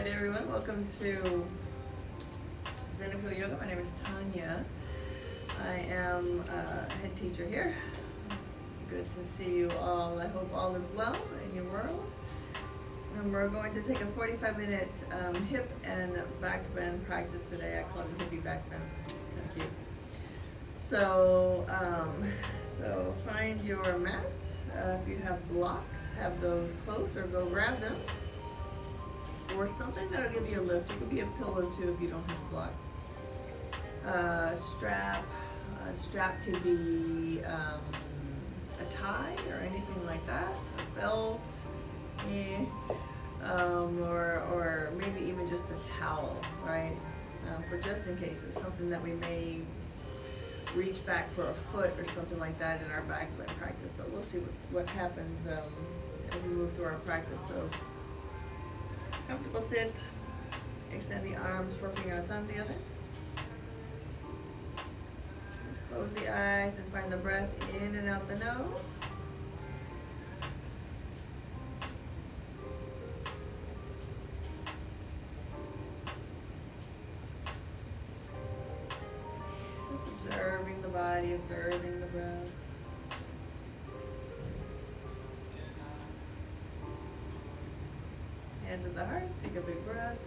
Friday, everyone. Welcome to Zen and Peale Yoga. My name is Tanya. I am a head teacher here. Good to see you all. I hope all is well in your world. And we're going to take a 45-minute hip and back bend practice today. I call it hippie backbends. Kind of cute. So find your mat. If you have blocks, have those close or go grab them. Or something that'll give you a lift. It could be a pillow too if you don't have a block. Strap. A strap could be a tie or anything like that. A belt. Or maybe even just a towel, right? For just in case it's something that we may reach back for a foot or something like that in our back bend practice, but we'll see what happens as we move through our practice. So comfortable sit, extend the arms, forefinger and thumb together. Close the eyes and find the breath in and out the nose. Observing the body, observing the breath. Hands at the heart, take a big breath.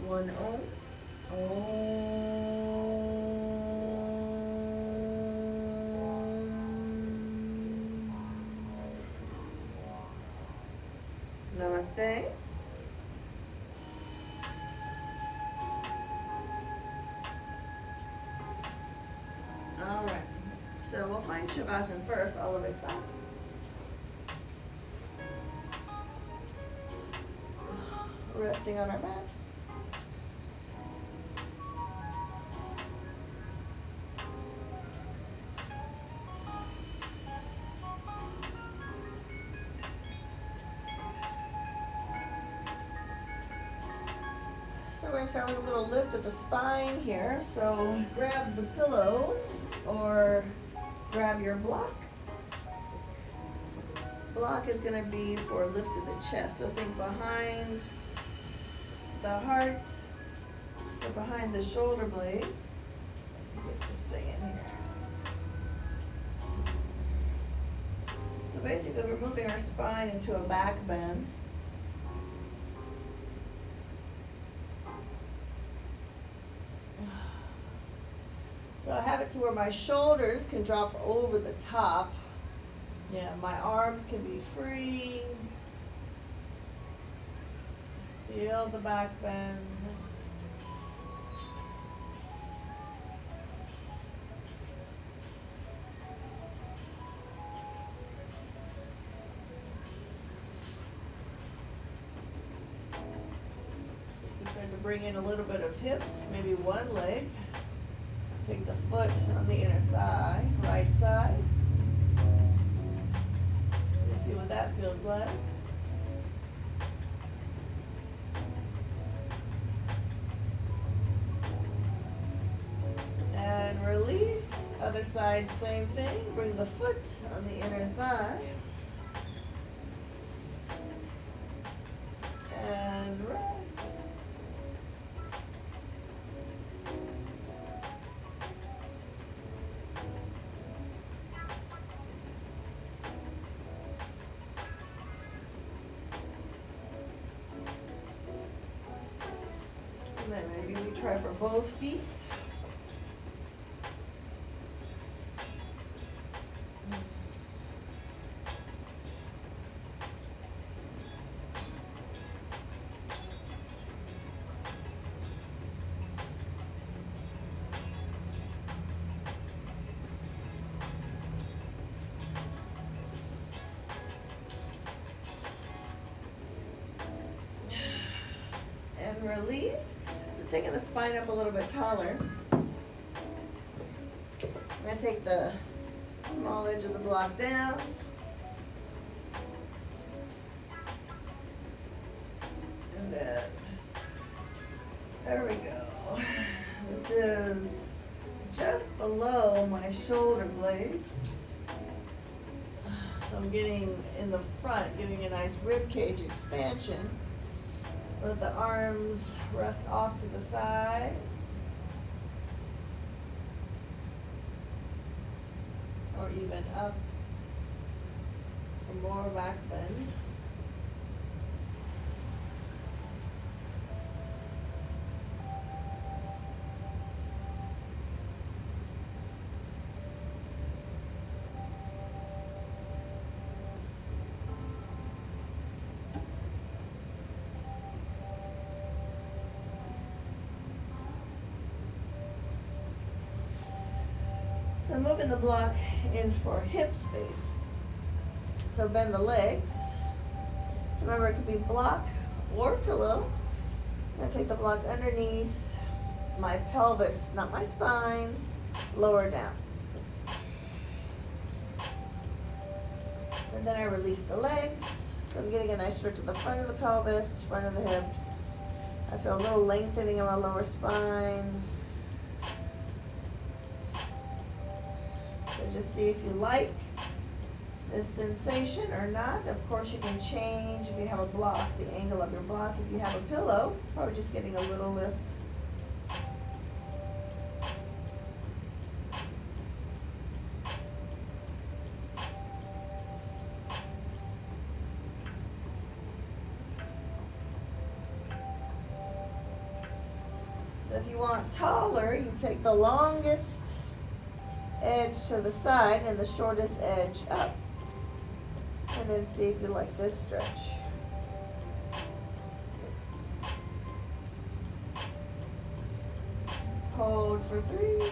One Om. Om. Namaste. All right, so we'll find Shavasana first, all the way flat. Resting on our mats. So we're going to start with a little lift of the spine here. So grab the pillow or grab your block. Block is going to be for a lift of the chest. So think behind the heart or behind the shoulder blades. Get this thing in here. So basically we're moving our spine into a back bend. So I have it to where my shoulders can drop over the top. Yeah, my arms can be free. Feel the back bend. So you can start to bring in a little bit of hips, maybe one leg. Take the foot on the inner thigh, right side. You see what that feels like. And release. Other side, same thing. Bring the foot on the inner thigh. And rest. And then maybe we try for both feet. And release. So taking the spine up a little bit taller. I'm going to take the small edge of the block down. And then, there we go. This is just below my shoulder blades. So I'm getting in the front, giving a nice rib cage expansion. Let the arms rest off to the sides. Or even up for more back bend. So moving the block in for hip space. So bend the legs. So remember, it could be block or pillow. I'm going to take the block underneath my pelvis, not my spine, lower down. And then I release the legs. So I'm getting a nice stretch at the front of the pelvis, front of the hips. I feel a little lengthening of my lower spine. Just see if you like this sensation or not. Of course, you can change if you have a block, the angle of your block. If you have a pillow, probably just getting a little lift. So if you want taller, you take the longest edge to the side and the shortest edge up. And then see if you like this stretch. Hold for 3,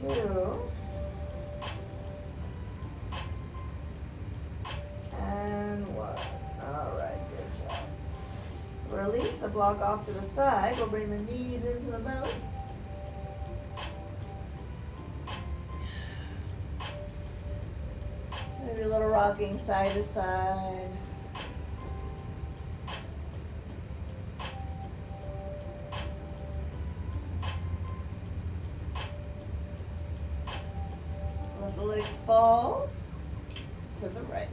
2, and 1. All right, good job. Release the block off to the side. We'll bring the knees into the belly. Maybe a little rocking side to side. Let the legs fall to the right.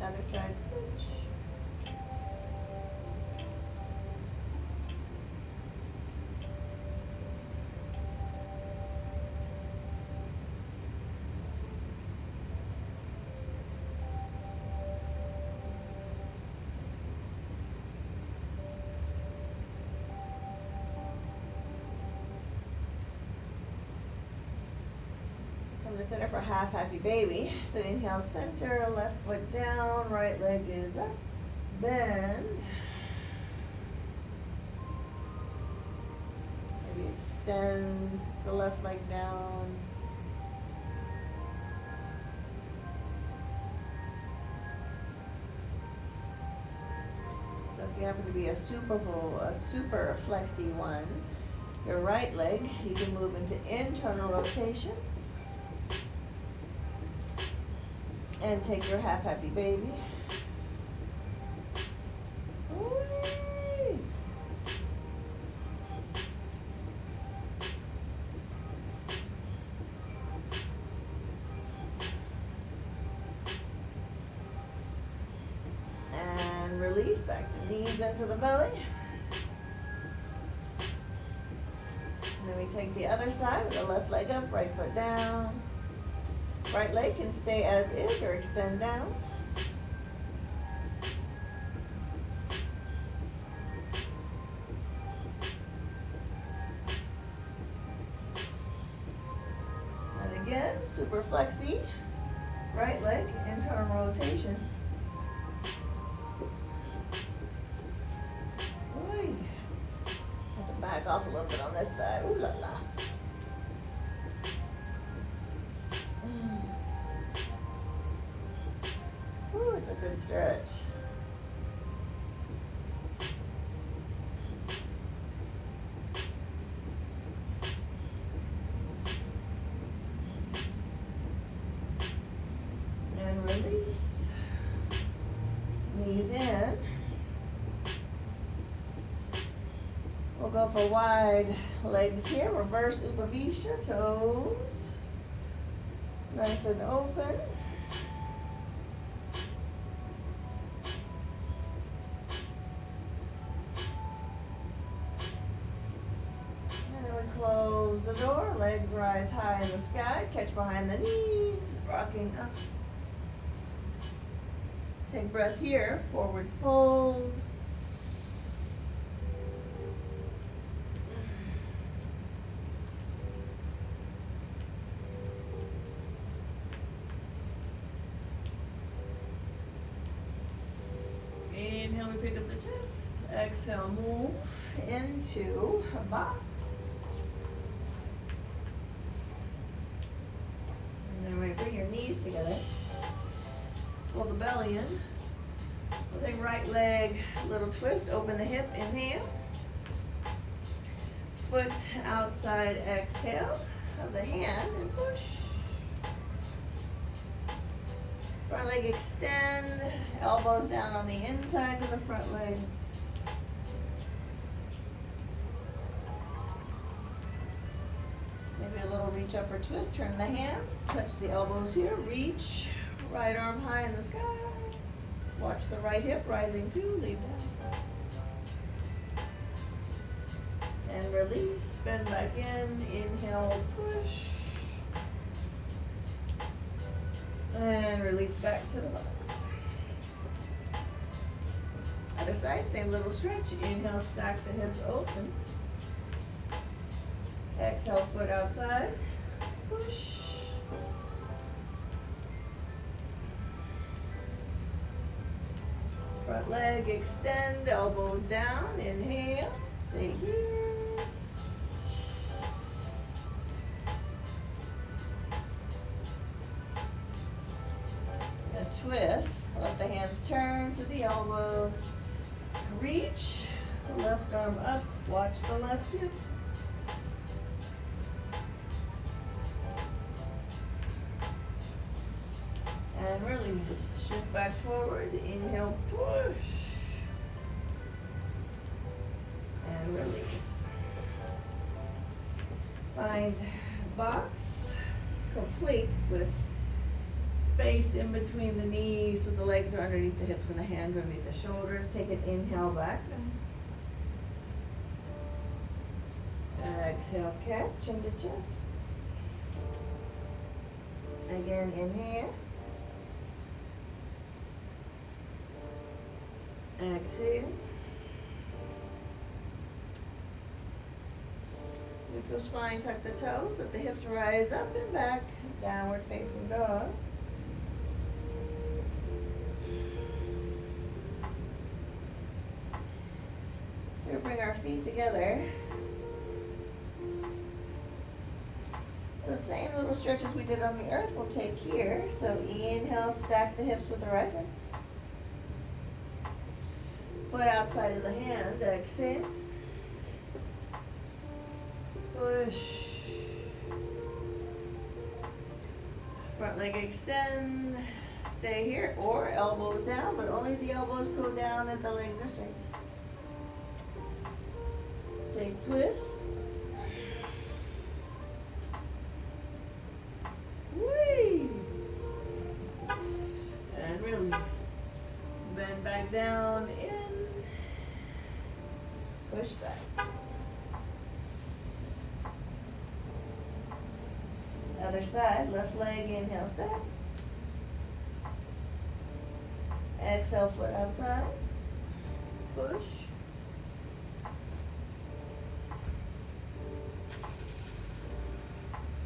Other side switch. Come to center for half happy baby. So inhale, center, left foot down, right leg is up, bend. Maybe extend the left leg down. So if you happen to be a super flexy one, your right leg, you can move into internal rotation. And take your half happy baby. Whee! And release back to knees into the belly. And then we take the other side with the left leg up, right foot down. Right leg can stay as is or extend down. And again, super flexy. Right leg, internal rotation. Oy. Have to back off a little bit on this side. Ooh la la. Ooh, it's a good stretch. go for wide legs here. Reverse Upavisha, toes nice and open. And then we close the door, legs rise high in the sky, catch behind the knees, rocking up. Take breath here, forward fold. Inhale, we pick up the chest. Exhale, move into a box. And then we bring your knees together. Pull the belly in. We'll take right leg, little twist, open the hip, inhale. Foot outside, exhale. Of the hand and push. Front leg extend, elbows down on the inside of the front leg. Maybe a little reach up or twist, turn the hands, touch the elbows here, reach, right arm high in the sky. Watch the right hip rising too, leave down. And release, bend back in, inhale, push. And release back to the box. Other side, same little stretch. Inhale, stack the hips open. Exhale, foot outside. Push. Front leg extend, elbows down. Inhale, stay here. Twist, let the hands turn to the elbows. Reach, left arm up, watch the left hip. And release, shift back forward, inhale, push. And release. Find box complete with space in between the knees so the legs are underneath the hips and the hands underneath the shoulders. Take an inhale back. Exhale, catch into chest. Again, inhale. Exhale. Neutral spine, tuck the toes, let the hips rise up and back. Downward facing dog. So we bring our feet together. So same little stretches we did on the earth we'll take here. So inhale, stack the hips with the right leg. Foot outside of the hand, exhale. Push. Front leg extend. Stay here, or elbows down, but only the elbows go down if the legs are straight. Take twist. Whee! And release. Bend back down, in. Push back. Other side, left leg, inhale, stack. Exhale, foot outside. Push.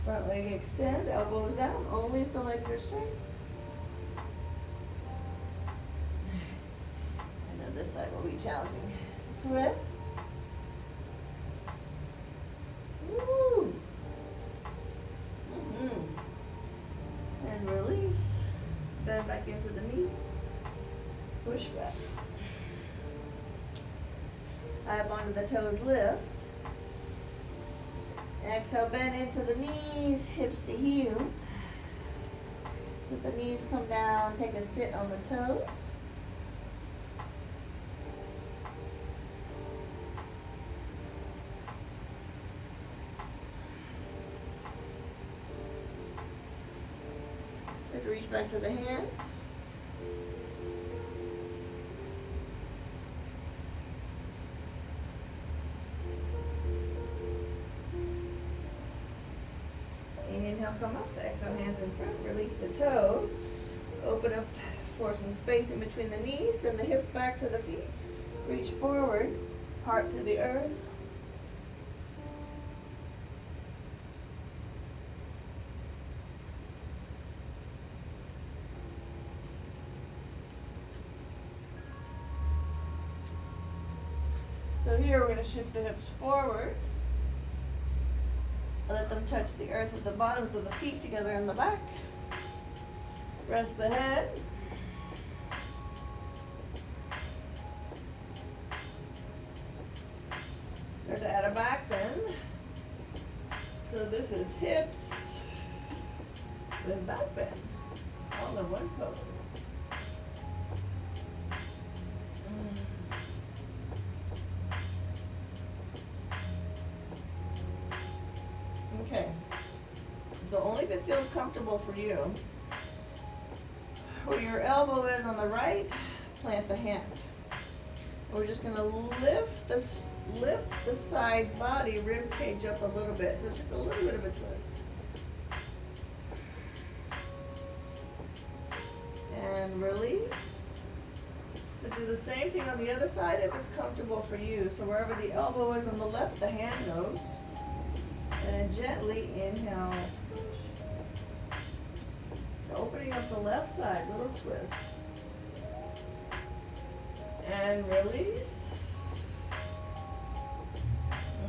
Front leg extend, elbows down, only if the legs are straight. I know this side will be challenging. Twist. Woo! And release. Bend back into the knee. Push back. Up onto the toes, lift. Exhale, bend into the knees, hips to heels. Let the knees come down, take a sit on the toes. Start to reach back to the hands. Inhale, come up. Exhale, hands in front. Release the toes. Open up for some space in between the knees. Send the hips back to the feet. Reach forward. Heart to the earth. So here we're going to shift the hips forward. Let them touch the earth with the bottoms of the feet together in the back. Rest the head. Start to add a back bend. So this is hips with back bend, all in one pose. Okay, so only if it feels comfortable for you. Where your elbow is on the right, plant the hand. We're just going to lift the side body rib cage up a little bit. So it's just a little bit of a twist. And release. So do the same thing on the other side if it's comfortable for you. So wherever the elbow is on the left, the hand goes. And then gently inhale. Opening up the left side, little twist. And release.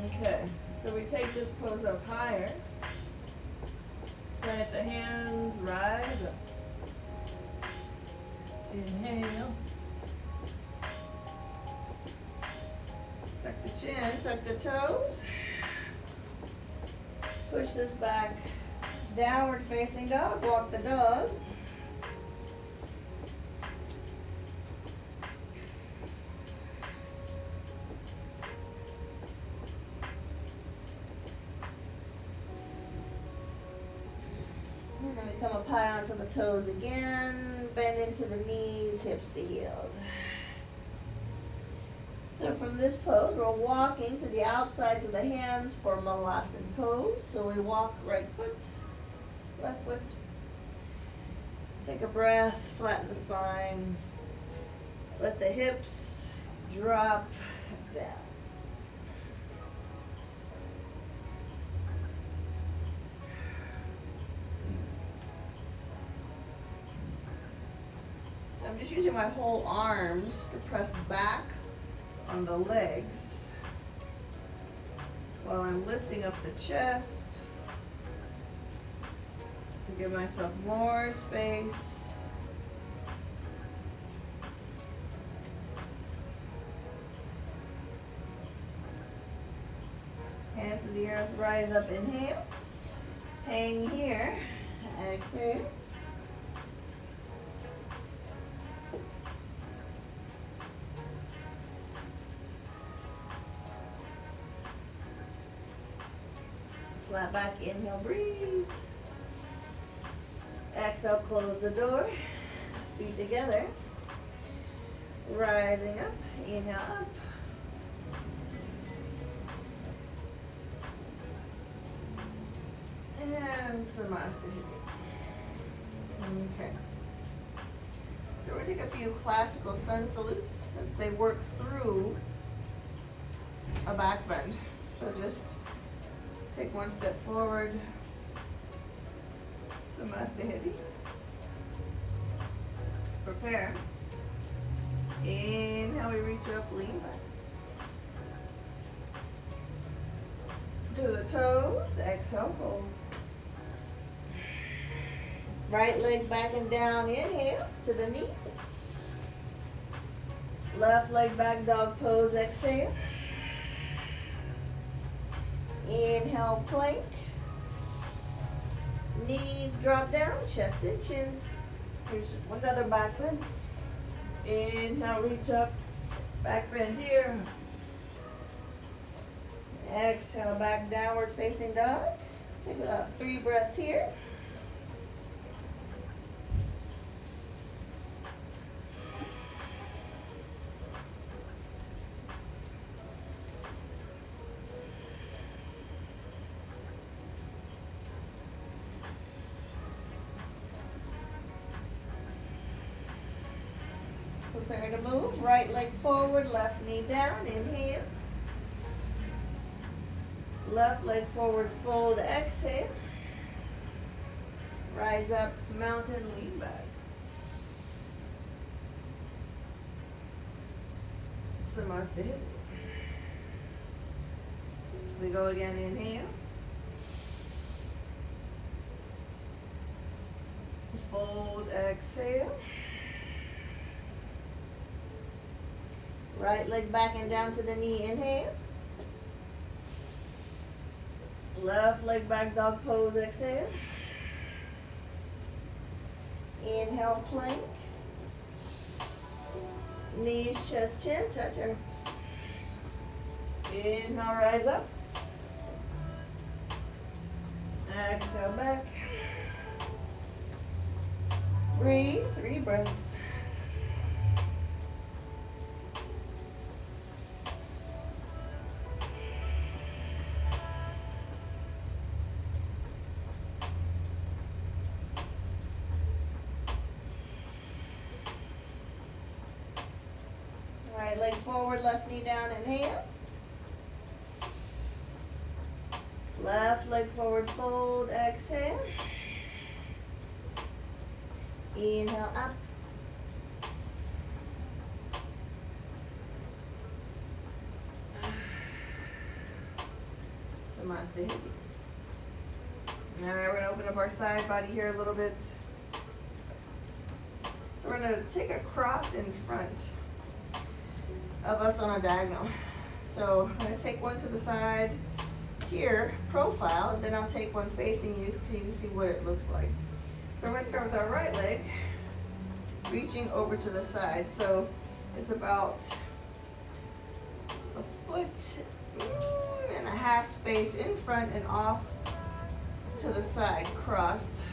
Okay, so we take this pose up higher. Plant the hands, rise up. Inhale. Tuck the chin, tuck the toes. Push this back. Downward facing dog, walk the dog. And then we come up high onto the toes again, bend into the knees, hips to heels. So from this pose, we're walking to the outsides of the hands for Malasana pose. So we walk right foot, left foot. Take a breath, flatten the spine. Let the hips drop down. So I'm just using my whole arms to press back on the legs while I'm lifting up the chest to give myself more space. Hands to the earth, rise up, inhale. Hang here, exhale. Flat back, inhale, breathe. Exhale, close the door. Feet together. Rising up, inhale up. And Namaste. Okay. So we're going to take a few classical sun salutes since they work through a back bend. So just take one step forward. Namaste. Prepare. Inhale, we reach up, lean back. To the toes, exhale, fold. Right leg back and down, inhale, to the knee. Left leg back, dog pose, exhale. Inhale, plank. Knees drop down, chest and chin. Here's another back bend. Inhale, reach up, back bend here. Exhale, back downward facing dog. Take about 3 breaths here. Prepare to move. Right leg forward, left knee down. Inhale. Left leg forward, fold, exhale. Rise up, mountain, lean back. Namaste. We go again, inhale. Fold, exhale. Right leg back and down to the knee, inhale. Left leg back, dog pose, exhale. Inhale, plank. Knees, chest, chin, touch earth. Inhale, rise up. Exhale, back. Breathe, 3 breaths. Right leg forward, left knee down, inhale. Left leg forward, fold, exhale. Inhale, up. Namaste, hippie. All right, we're going to open up our side body here a little bit. So we're going to take a cross in front of us on a diagonal. So I'm going to take one to the side here, profile, and then I'll take one facing you so you can see what it looks like. So we're going to start with our right leg, reaching over to the side. So it's about a foot and a half space in front and off to the side, crossed.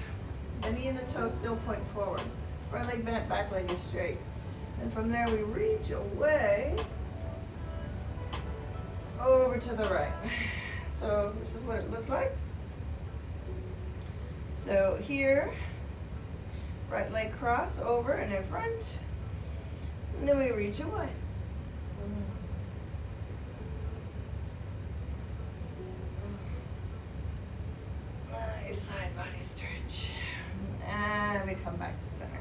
The knee and the toe still point forward. Front leg bent, back leg is straight. And from there we reach away over to the right. So this is what it looks like. So here, right leg cross over and in front, and then we reach away. Nice side body stretch. And we come back to center.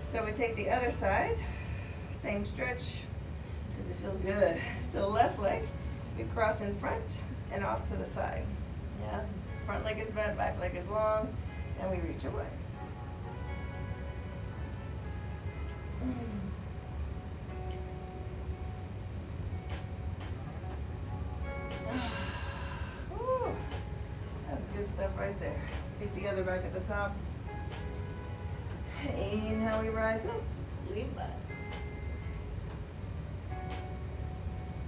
So we take the other side, same stretch, because it feels good. So left leg, we cross in front and off to the side. Yeah, front leg is bent, back leg is long, and we reach away. Ooh, that's good stuff right there. Feet together back at the top. Inhale, we rise up. Lean back.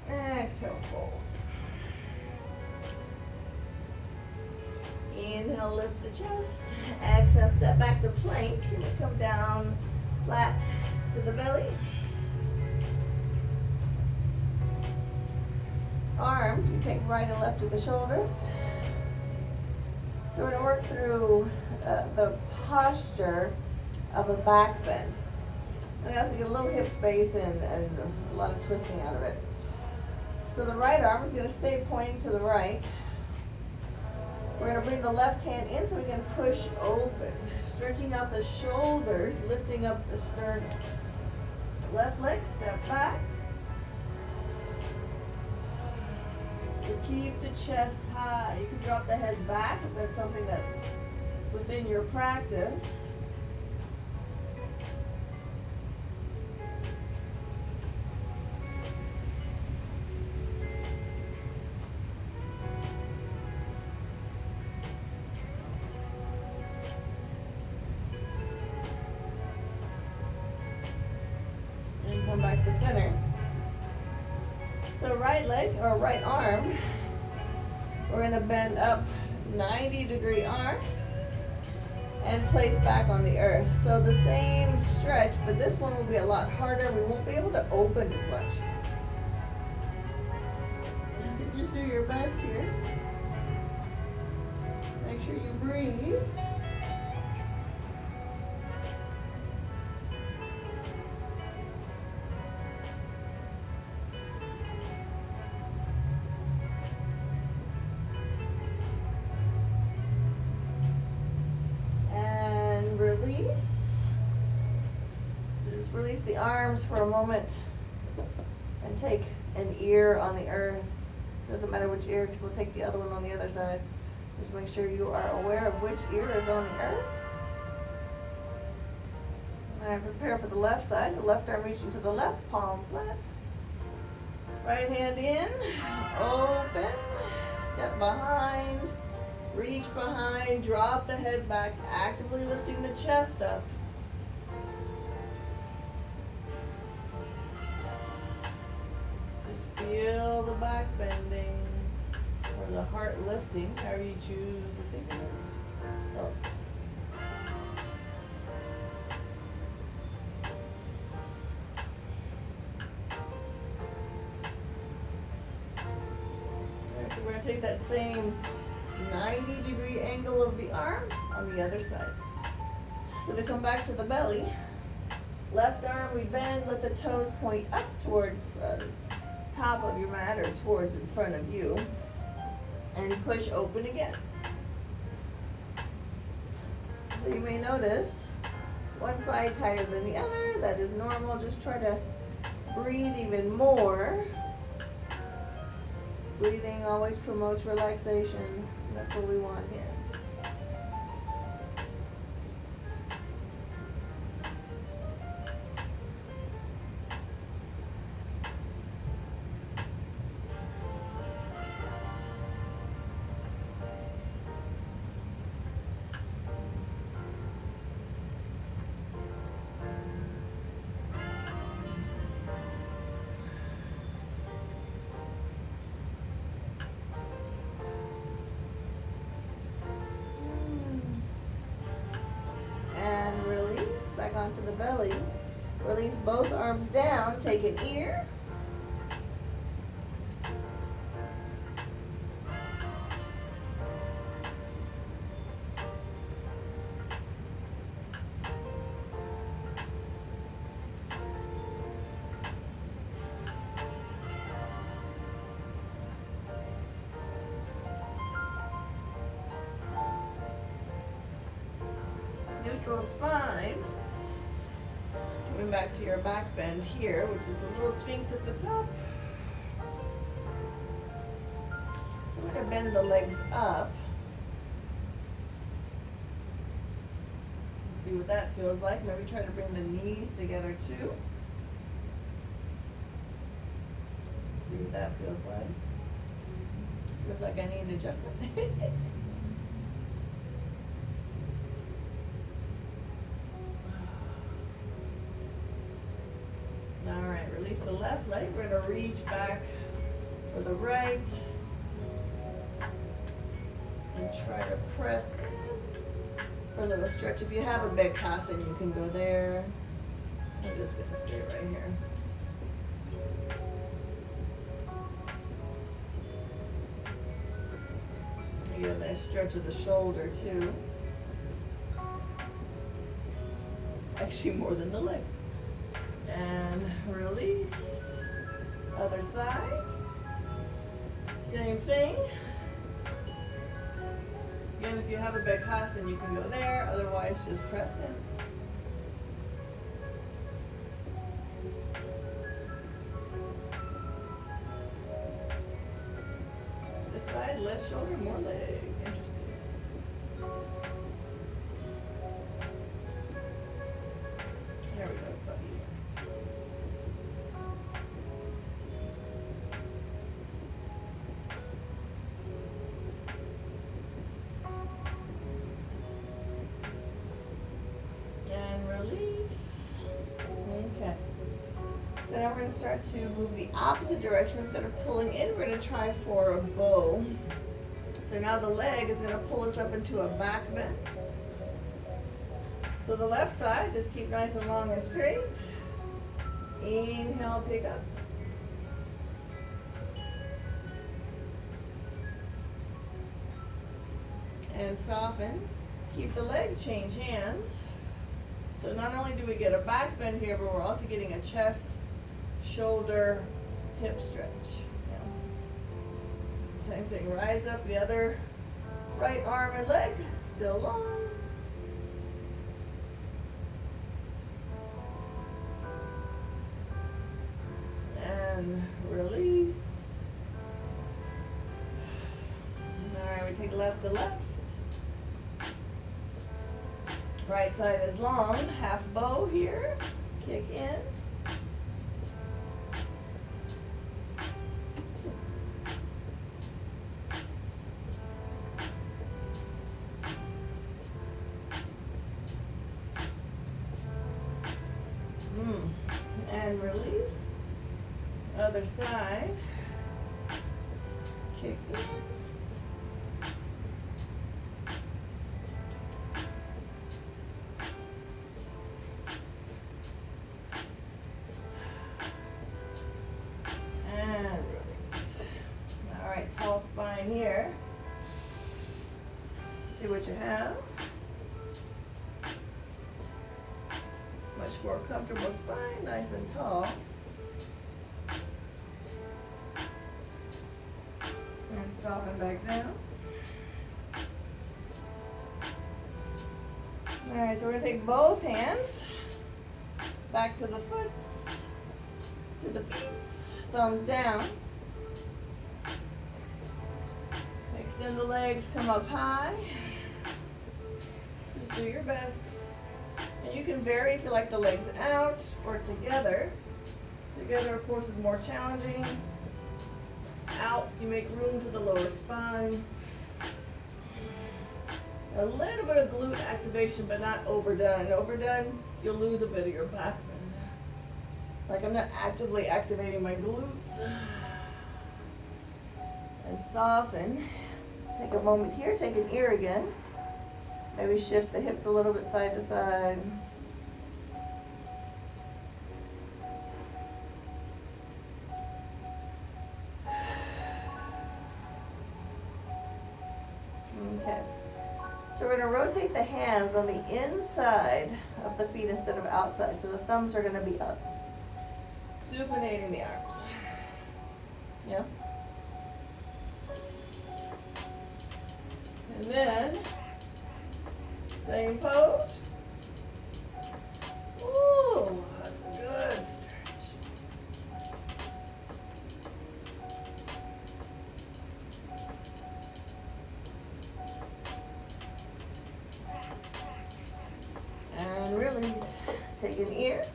Exhale, fold. Inhale, lift the chest. Exhale, step back to plank. And we come down flat to the belly. Arms, we take right and left to the shoulders. So we're going to work through the posture of a back bend. And we also get a little hip space and a lot of twisting out of it. So the right arm is going to stay pointing to the right. We're going to bring the left hand in so we can push open, stretching out the shoulders, lifting up the sternum. Left leg, step back. To keep the chest high. You can drop the head back if that's something that's within your practice. And come back to center. So right leg or right arm, we're going to bend up 90-degree arm and place back on the earth. So the same stretch, but this one will be a lot harder. We won't be able to open as much. So just do your best here. Make sure you breathe. the arms for a moment and take an ear on the earth. Doesn't matter which ear, because we'll take the other one on the other side. Just make sure you are aware of which ear is on the earth. And prepare for the left side. So left arm reaching to the left, palm flat. Right hand in, open, step behind, reach behind, drop the head back, actively lifting the chest up. Just feel the back bending, or the heart lifting, however you choose to think of it. Health. Alright, so we're going to take that same 90-degree angle of the arm on the other side. So to come back to the belly, left arm we bend, let the toes point up towards top of your mat or towards in front of you, and push open again. So you may notice one side tighter than the other. That is normal. Just try to breathe even more. Breathing always promotes relaxation. That's what we want here. Back onto the belly. Release both arms down. Take an ear. Neutral spine. Coming back to your back bend here, which is the little sphinx at the top. So we're going to bend the legs up. See what that feels like. Maybe try to bring the knees together too. See what that feels like. Feels like I need adjustment. Alright, release the left leg. We're going to reach back for the right. And try to press in for a little stretch. If you have a big cushion, you can go there. I'm just going to stay right here. You get a nice stretch of the shoulder too. Actually, more than the leg. And release. Other side. Same thing. Again, if you have a Bekhasan, you can go there. Otherwise, just press in. This side, less shoulder, more leg. Interesting. There we go. It's about even. So now we're going to start to move the opposite direction. Instead of pulling in, we're going to try for a bow. So now the leg is going to pull us up into a back bend. So the left side, just keep nice and long and straight. Inhale, pick up. And soften. Keep the leg, change hands. So not only do we get a back bend here, but we're also getting a chest, shoulder, hip stretch. Yeah. Same thing, rise up, the other right arm and leg, still long. and release. Alright, we take left to left. Right side is long, half bow here. Kick in. And release. Other side. Kick in. And release. All right, tall spine here. See what you have. Much more comfortable spine, nice and tall. And soften back down. All right, so we're gonna take both hands back to the foots, to the feet, thumbs down. Extend the legs, come up high. Just do your best. And you can vary if you like the legs out or together. Together, of course, is more challenging. Out, you make room for the lower spine. A little bit of glute activation, but not overdone. Overdone, you'll lose a bit of your back bend. Like I'm not actively activating my glutes. And soften. Take a moment here, take an ear again. Maybe shift the hips a little bit side to side. Okay. So we're going to rotate the hands on the inside of the feet instead of outside. So the thumbs are going to be up. Supinating the arms. Yeah. And then same pose. Ooh, that's a good stretch. And release. Take an ear.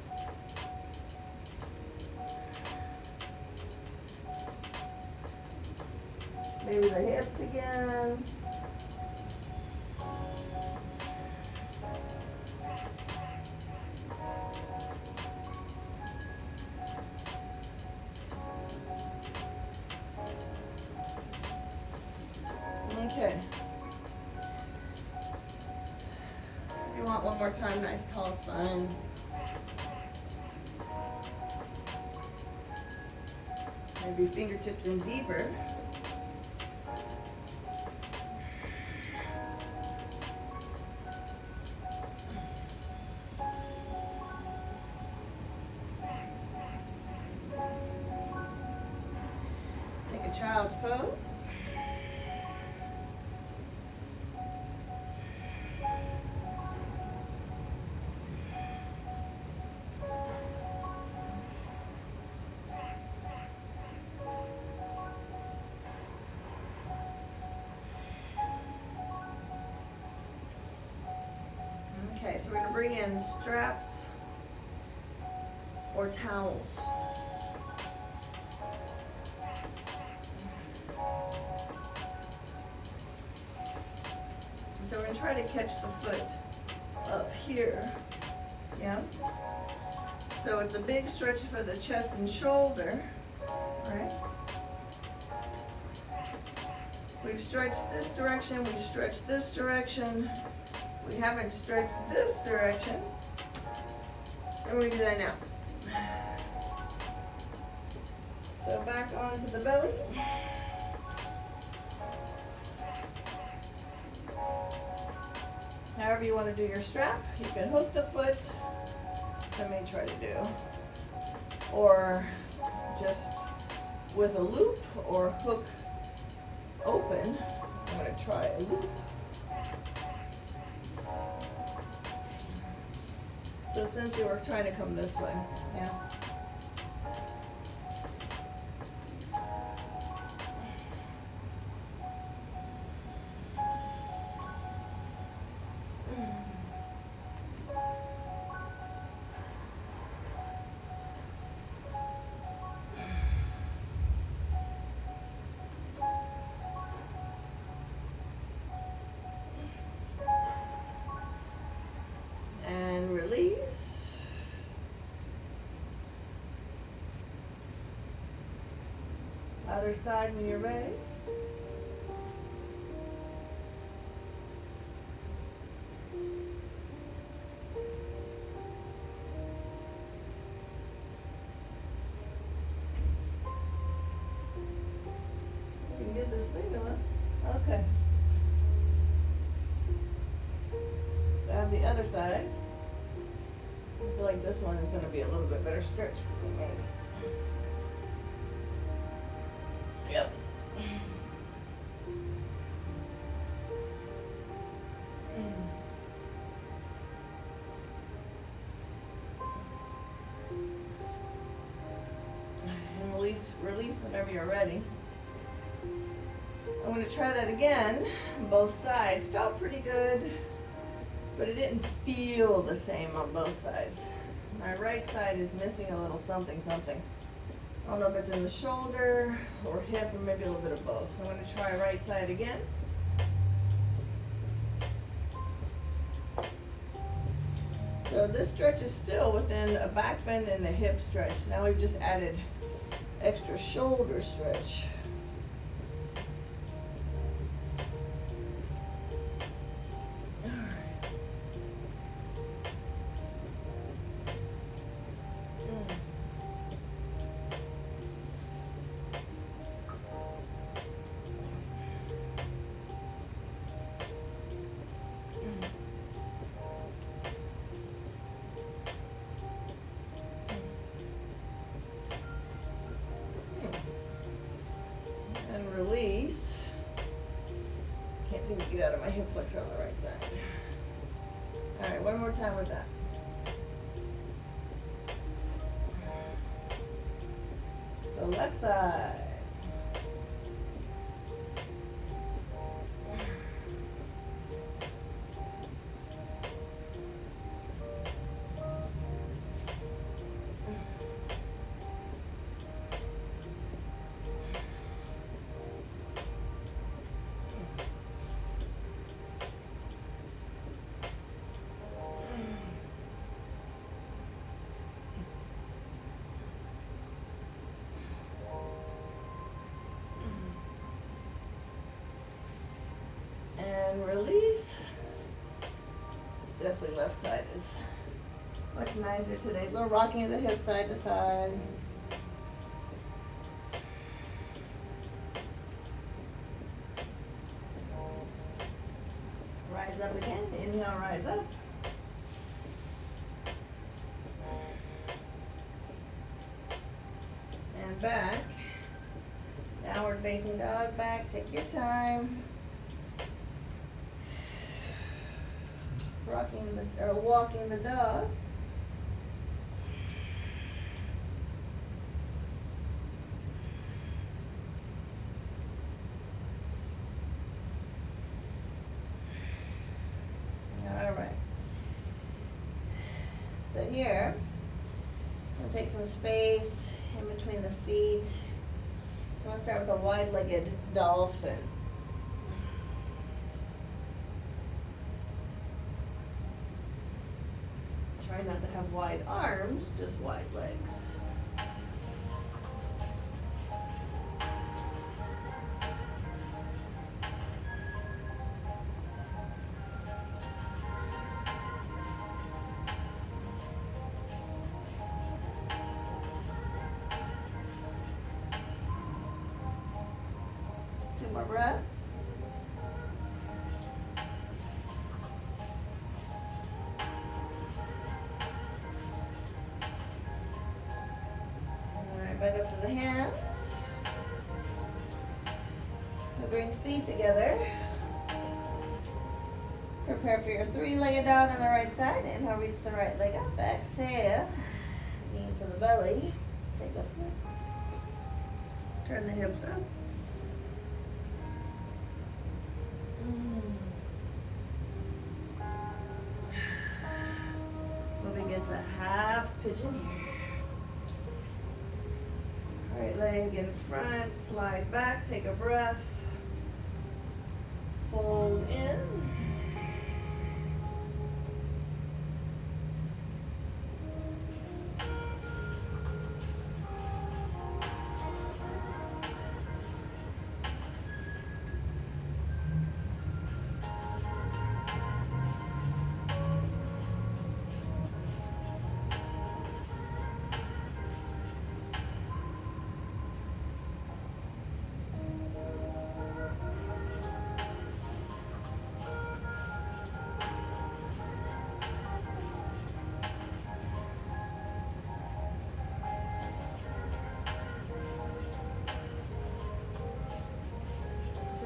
Maybe the hips again. Okay. If you want one more time, nice tall spine. Maybe fingertips in deeper. Take a child's pose. Okay, so we're going to bring in straps or towels. So we're going to try to catch the foot up here. Yeah? So it's a big stretch for the chest and shoulder, right? We've stretched this direction, we've stretched this direction. We haven't stretched this direction. And we do that now. So back onto the belly. However you want to do your strap. You can hook the foot. I may try to do. Or just with a loop or hook open. I'm going to try a loop. So essentially we're trying to come this way, yeah? Other side when you're ready. You can get this thing going. Okay. So I have the other side. I feel like this one is going to be a little bit better stretch for me, maybe. Yep. And release whenever you're ready. I'm going to try that again, both sides. Felt pretty good, but it didn't feel the same on both sides. My right side is missing a little something. I don't know if it's in the shoulder or hip or maybe a little bit of both. So I'm going to try right side again. So this stretch is still within a back bend and a hip stretch. Now we've just added extra shoulder stretch. Release. Can't seem to get out of my hip flexor on the right side. All right, one more time with that. So left side. And release. Definitely left side is much nicer today. A little rocking of the hip side to side. Rise up again. Inhale, rise up. And back. Downward facing dog, back. Take your time. Walking the dog. All right. So here, I'm gonna take some space in between the feet. So I'm gonna start with a wide-legged dolphin. Try not to have wide arms, just wide legs. Two more breaths. Back up to the hands. We'll bring feet together. Prepare for your three-legged dog on the right side. Inhale, reach the right leg up. Exhale, knee to the belly. Take a foot. Turn the hips up. Moving into half pigeon here. Right leg in front, slide back, take a breath, fold in.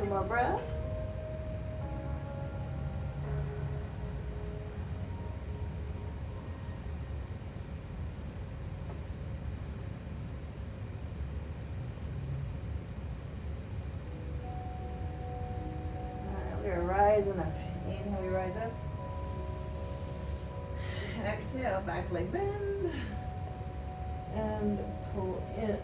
few more breaths. Alright, we're rising up. Inhale, we rise up. Exhale, back leg bend. And pull in.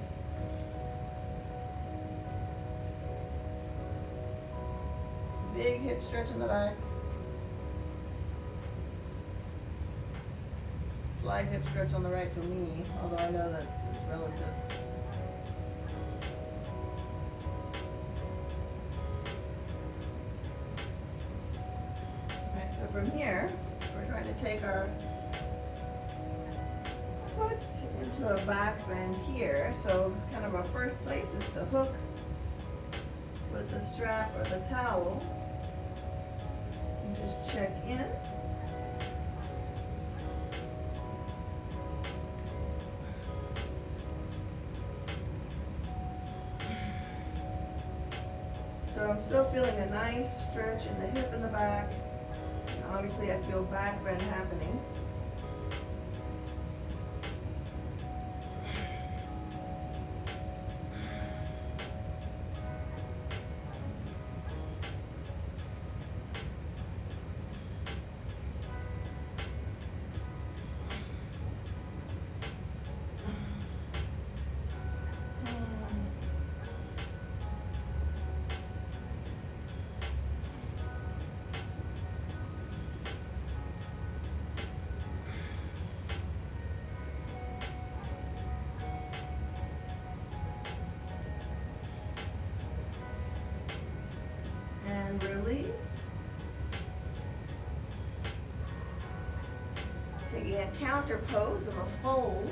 Big hip stretch in the back. Slight hip stretch on the right for me, although I know it's relative. Okay, so from here, we're trying to take our foot into a back bend here. So kind of our first place is to hook with the strap or the towel. And just check in. So I'm still feeling a nice stretch in the hip in the back. And obviously I feel back bend happening. And release. Taking a counter pose of a fold.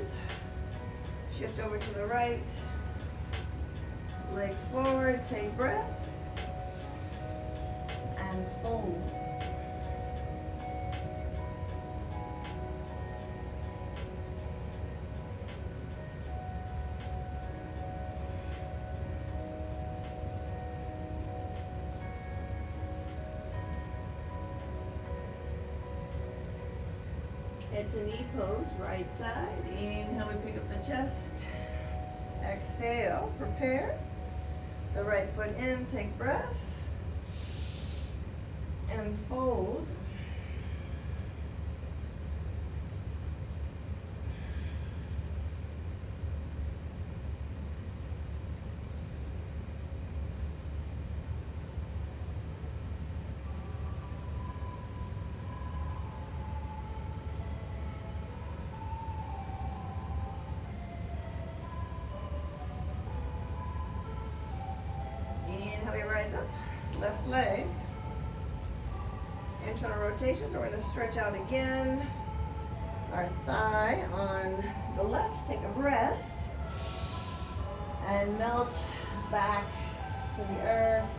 Shift over to the right. Legs forward, take breath. And fold. Head to knee pose, right side. Inhale, we pick up the chest. Exhale, prepare. The right foot in, take breath. And fold. Inhale, we rise up. Left leg. Internal rotations. We're going to stretch out again. Our thigh on the left. Take a breath. And melt back to the earth.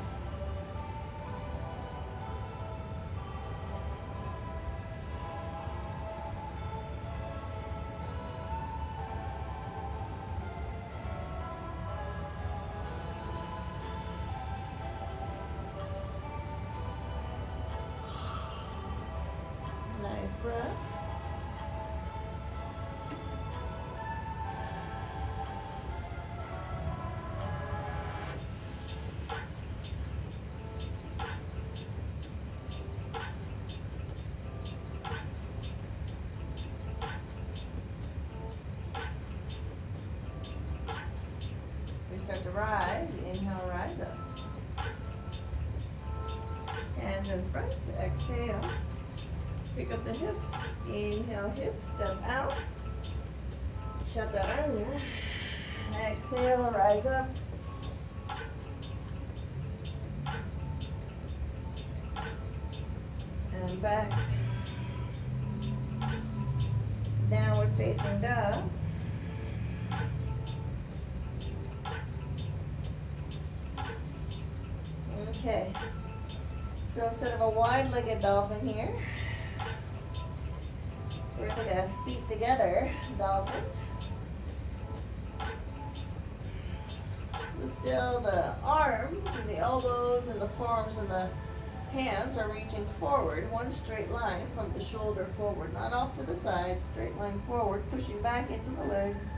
Nice breath. We start to rise. Inhale, rise up. Hands in front. Exhale. Pick up the hips. Inhale, hips, step out. Shut that under. Exhale, rise up. And back. Downward facing dog. Okay. So instead of a wide-legged dolphin here, we're going to take a feet together dolphin. But still, the arms and the elbows and the forearms and the hands are reaching forward, one straight line from the shoulder forward, not off to the side, straight line forward, pushing back into the legs.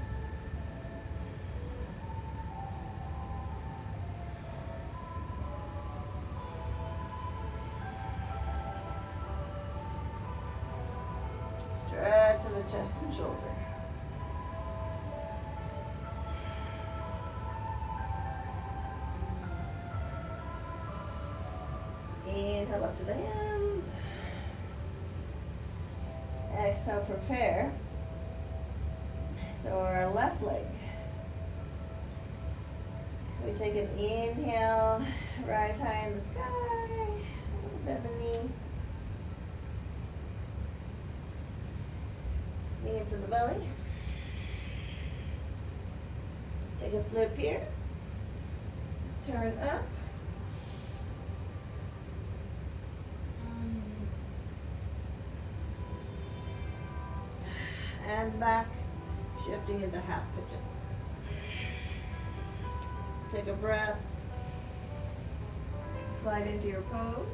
Stretch to the chest and shoulder. Inhale up to the hands. Exhale, prepare. So our left leg. We take an inhale, rise high in the sky, bend the knee. Knee into the belly. Take a flip here. Turn up. And back, shifting into half pigeon. Take a breath. Slide into your pose.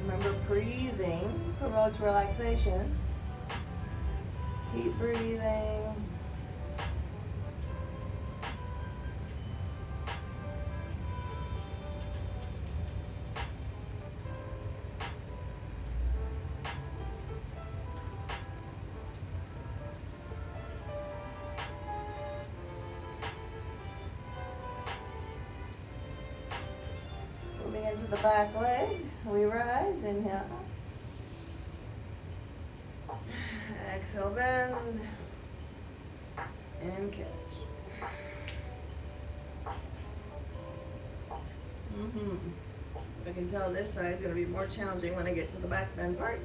Remember, breathing promotes relaxation. Keep breathing. Moving into the back leg. We rise, inhale. Exhale, bend. And catch. I can tell this side is going to be more challenging when I get to the back bend part.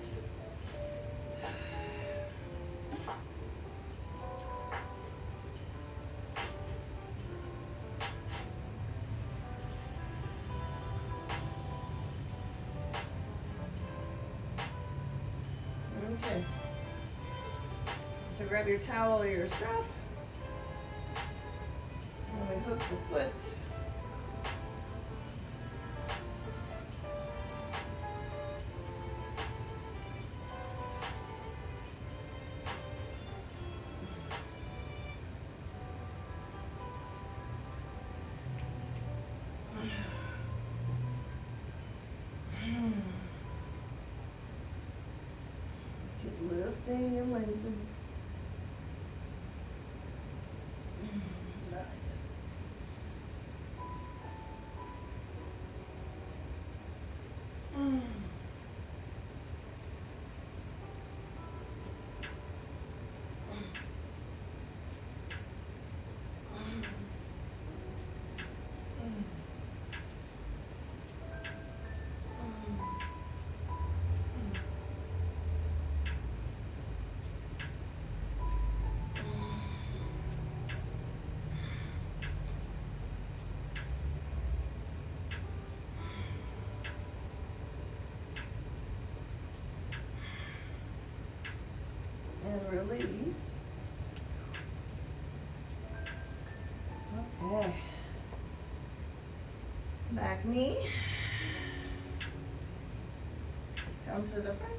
Okay. So grab your towel or your strap. And we hook the foot. Keep lifting and lengthening. And release. Okay. Back knee comes to the front.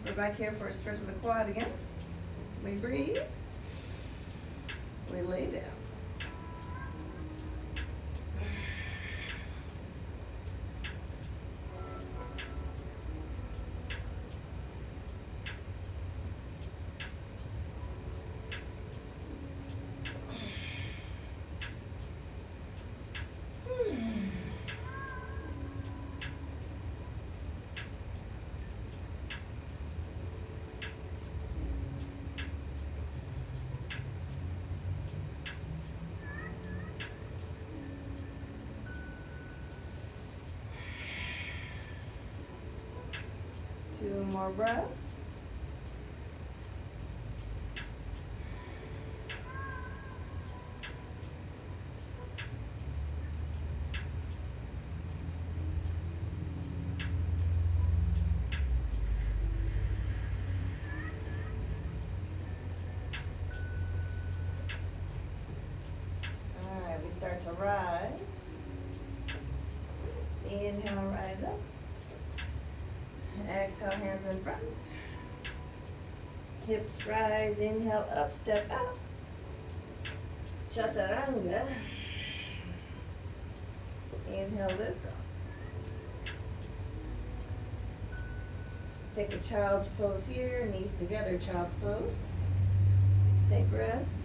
We're back here for a stretch of the quad again. We breathe. We lay down. 2 more breaths. All right, we start to rise. Inhale, rise up. Exhale, hands in front. Hips rise, inhale, up, step out. Chaturanga. Inhale, lift up. Take a child's pose here, knees together, child's pose. Take rest.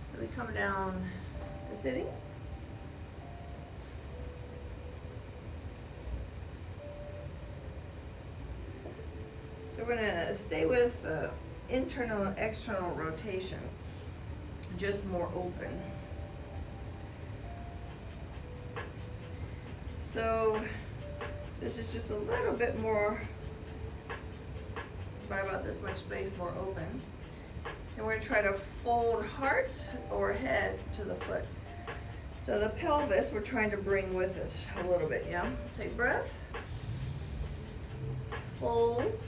So we come down to sitting. So we're gonna stay with internal and external rotation, just more open. So this is just a little bit more, by about this much space more open. And we're gonna try to fold heart or head to the foot. So the pelvis, we're trying to bring with us a little bit, yeah? Take breath. Fold.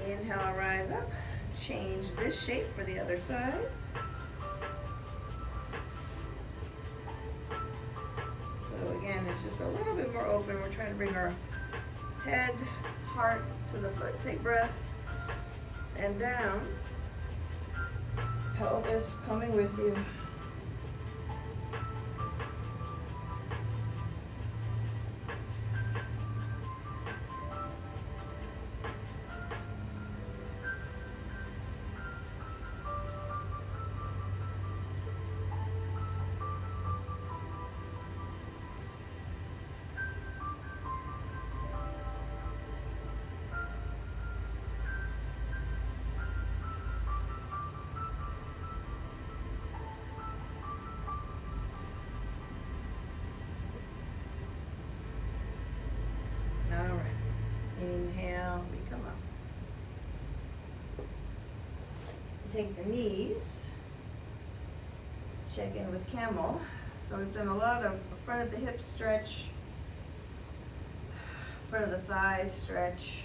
Inhale, rise up. Change this shape for the other side. So again, it's just a little bit more open. We're trying to bring our head, heart to the foot. Take breath. And down. Pelvis coming with you. Inhale, we come up. Take the knees. Check in with camel. So we've done a lot of front of the hips stretch, front of the thighs stretch.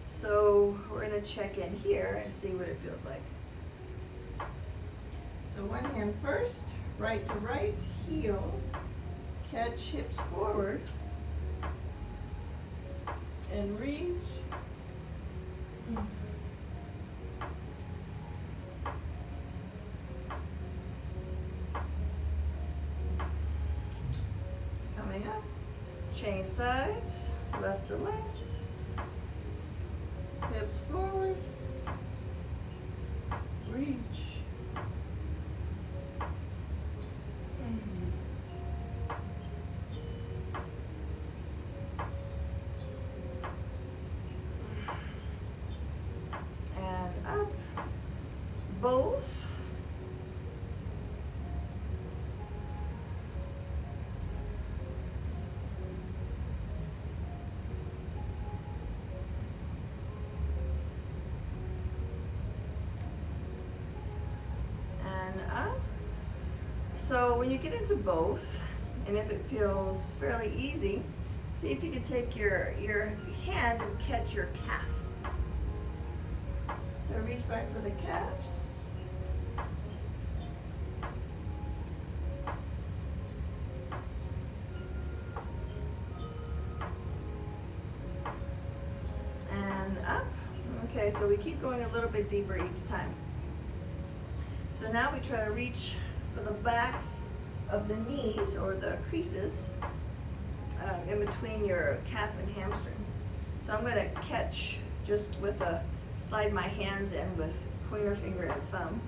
So we're going to check in here and see what it feels like. So one hand first, right to right, heel, catch hips forward. And reach. Coming up, change sides, left to left, hips forward, reach. Both. And up. So when you get into both, and if it feels fairly easy, see if you can take your hand and catch your calf. So reach back for the calves. And up. Okay, so we keep going a little bit deeper each time. So now we try to reach for the backs of the knees or the creases in between your calf and hamstring. So I'm going to catch just with slide my hands in with pointer finger and thumb.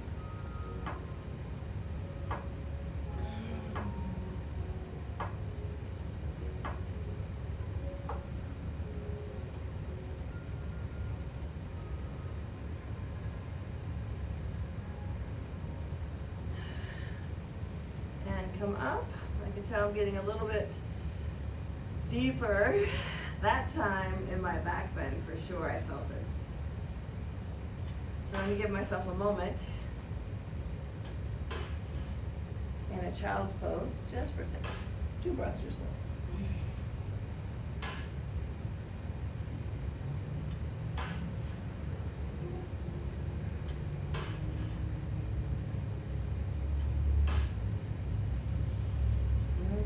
And come up. I can tell I'm getting a little bit deeper. That time in my back bend, for sure, I felt it. So I'm going to give myself a moment in a child's pose, just for a second. 2 breaths or so.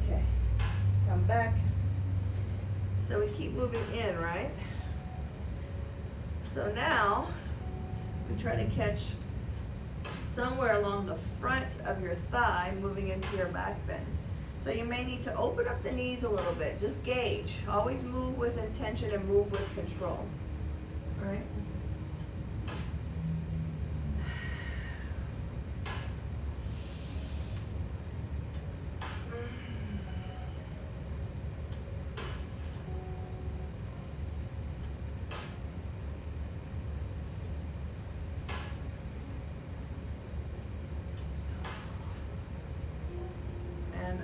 Okay, come back. So we keep moving in, right? So now we try to catch somewhere along the front of your thigh, moving into your back bend. So you may need to open up the knees a little bit. Just gauge. Always move with intention and move with control. All right?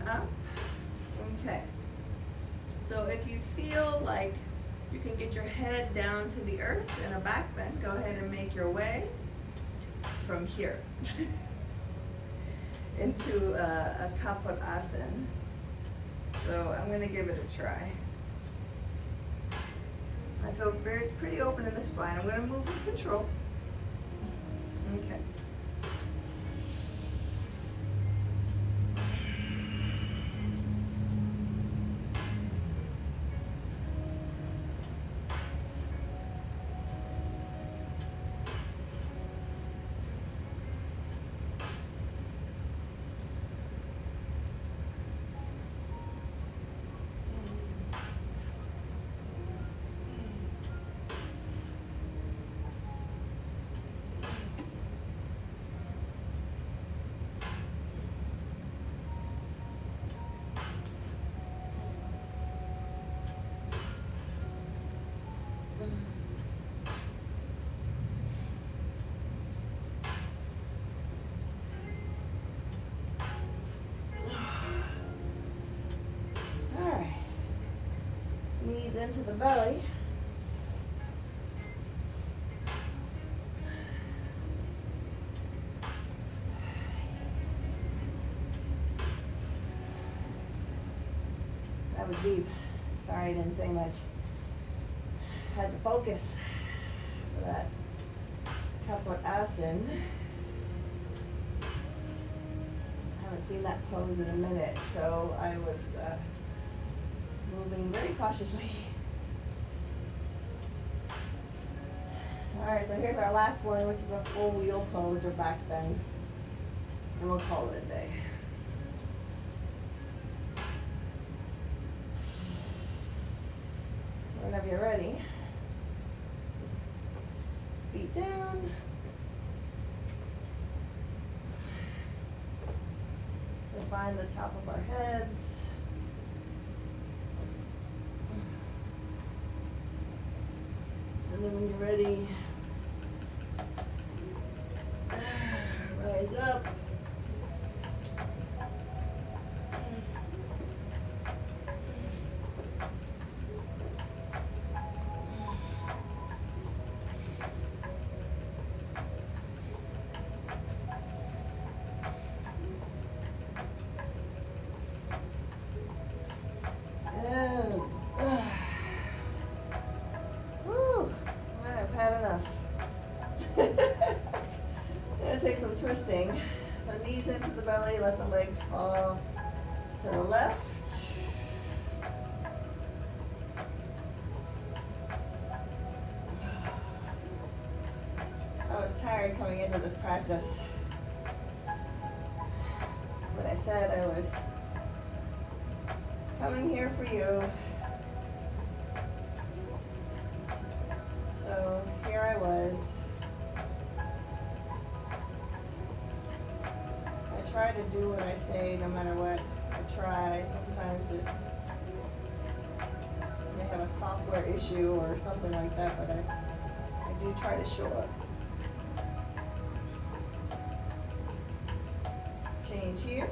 Up. Okay. So if you feel like you can get your head down to the earth in a back bend, go ahead and make your way from here into a kaput asana. So I'm going to give it a try. I feel pretty open in the spine. I'm going to move with control. Okay. Knees into the belly. That was deep. Sorry I didn't say much. Had to focus for that kaput asana. Haven't seen that pose in a minute, so I was moving very cautiously. All right, so here's our last one, which is a full wheel pose or back bend, and we'll call it a day. So whenever you're ready, feet down. We'll find the top of our heads. And then when you're ready, rise up. take some twisting. So knees into the belly, let the legs fall to the left. I was tired coming into this practice, but I said I was coming here for you. So here I was. I try to do what I say no matter what. I try. Sometimes it may have a software issue or something like that, but I do try to show up. Change here.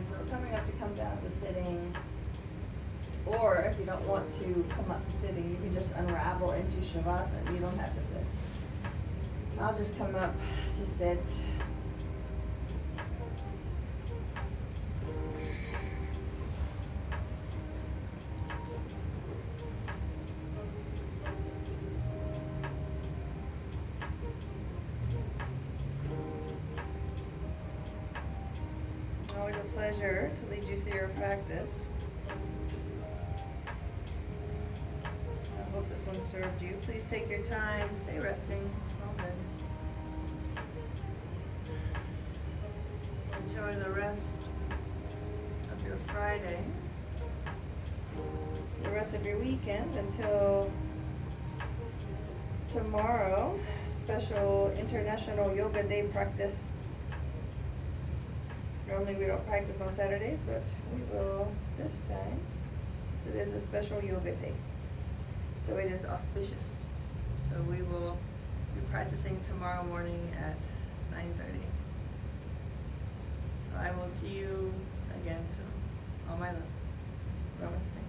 So we're coming up to come down to sitting, or if you don't want to come up to sitting, you can just unravel into Shavasana. You don't have to sit. I'll just come up to sit. Always a pleasure to lead you through your practice. I hope this one served you. Please take your time, stay resting. It's all good. Enjoy the rest of your Friday, the rest of your weekend until tomorrow, special International Yoga Day practice. Normally we don't practice on Saturdays, but we will this time, since it is a special yoga day. So it is auspicious. So we will be practicing tomorrow morning at 9:30. So I will see you again soon. All my love. Namaste.